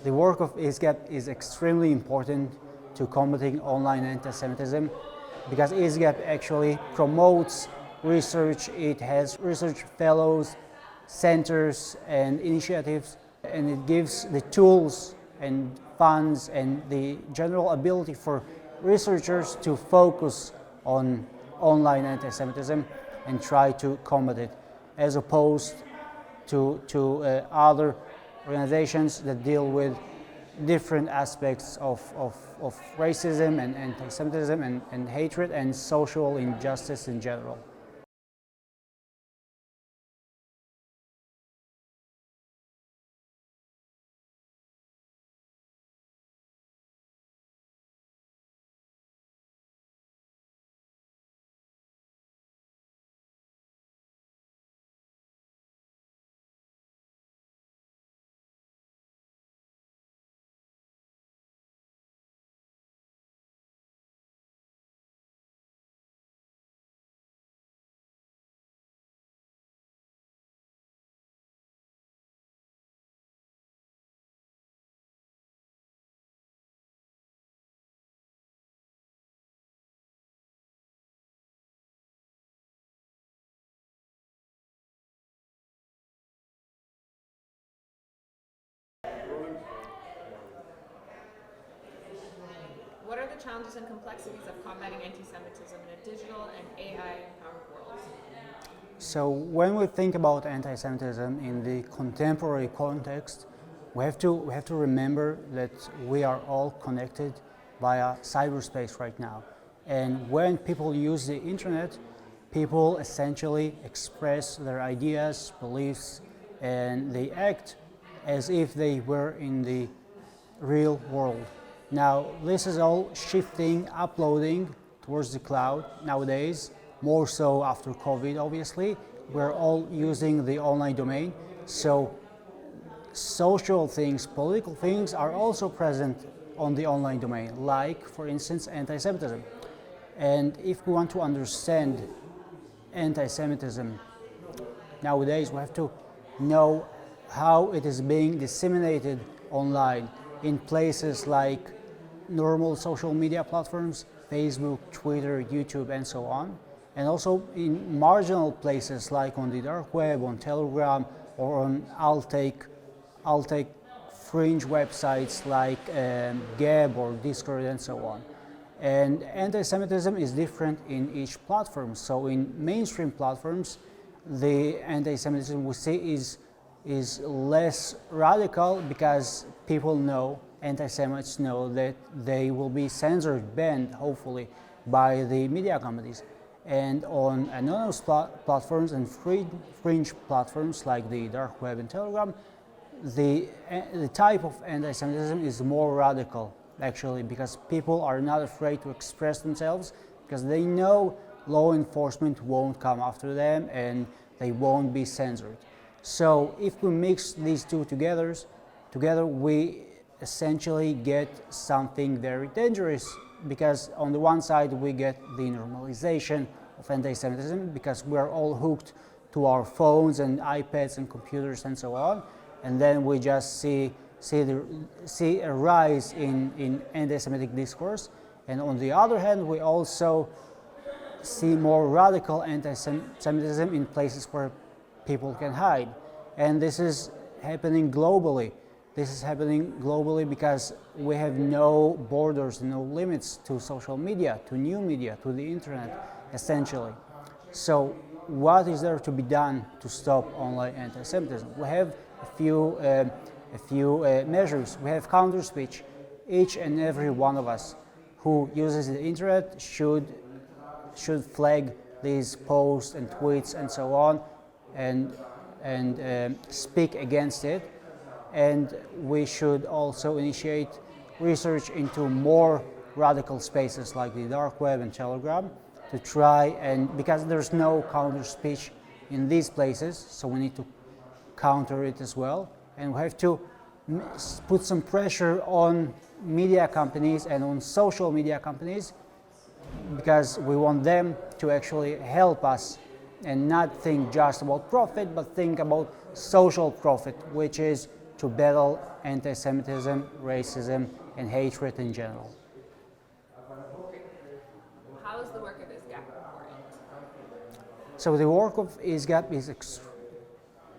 The work of ISGAP is extremely important to combating online anti-Semitism because ISGAP actually promotes research. It has research fellows, centers and initiatives, and it gives the tools and funds and the general ability for researchers to focus on online anti-Semitism and try to combat it, as opposed to other organizations that deal with different aspects of racism and anti-Semitism and hatred and social injustice in general. What are the challenges and complexities of combating anti-Semitism in a digital and AI-empowered world? So when we think about anti-Semitism in the contemporary context, we have to remember that we are all connected via cyberspace right now. And when people use the internet, people essentially express their ideas, beliefs, and they act as if they were in the real world. Now, this is all shifting, uploading towards the cloud nowadays, more so after COVID, obviously. We're all using the online domain. So social things, political things are also present on the online domain, like, for instance, anti-Semitism. And if we want to understand anti-Semitism nowadays, we have to know how it is being disseminated online in places like normal social media platforms, Facebook, Twitter, YouTube, and so on, and also in marginal places like on the dark web, on Telegram, or on alt-take fringe websites like ISGAP or Discord and so on. And anti-Semitism is different in each platform. So in mainstream platforms, the anti-Semitism we see is less radical because people know, anti-Semites know, that they will be censored, banned, hopefully, by the media companies. And on anonymous platforms and fringe platforms like the dark web and Telegram, the type of anti-Semitism is more radical, actually, because people are not afraid to express themselves because they know law enforcement won't come after them and they won't be censored. So if we mix these two together we essentially get something very dangerous, because on the one side we get the normalization of anti-Semitism because we are all hooked to our phones and iPads and computers and so on, and then we just see a rise in anti-Semitic discourse. And on the other hand, we also see more radical anti-Semitism in places where people can hide. And this is happening globally. This is happening globally because we have no borders, no limits to social media, to new media, to the internet, essentially. So what is there to be done to stop online anti-Semitism? We have a few measures. We have counter speech. Each and every one of us who uses the internet should flag these posts and tweets and so on, and speak against it. And we should also initiate research into more radical spaces like the dark web and Telegram to try, and because there's no counter speech in these places, so we need to counter it as well. And we have to put some pressure on media companies and on social media companies, because we want them to actually help us and not think just about profit, but think about social profit, which is to battle anti-Semitism, racism, and hatred in general. How is the work of ISGAP important? So the work of ISGAP is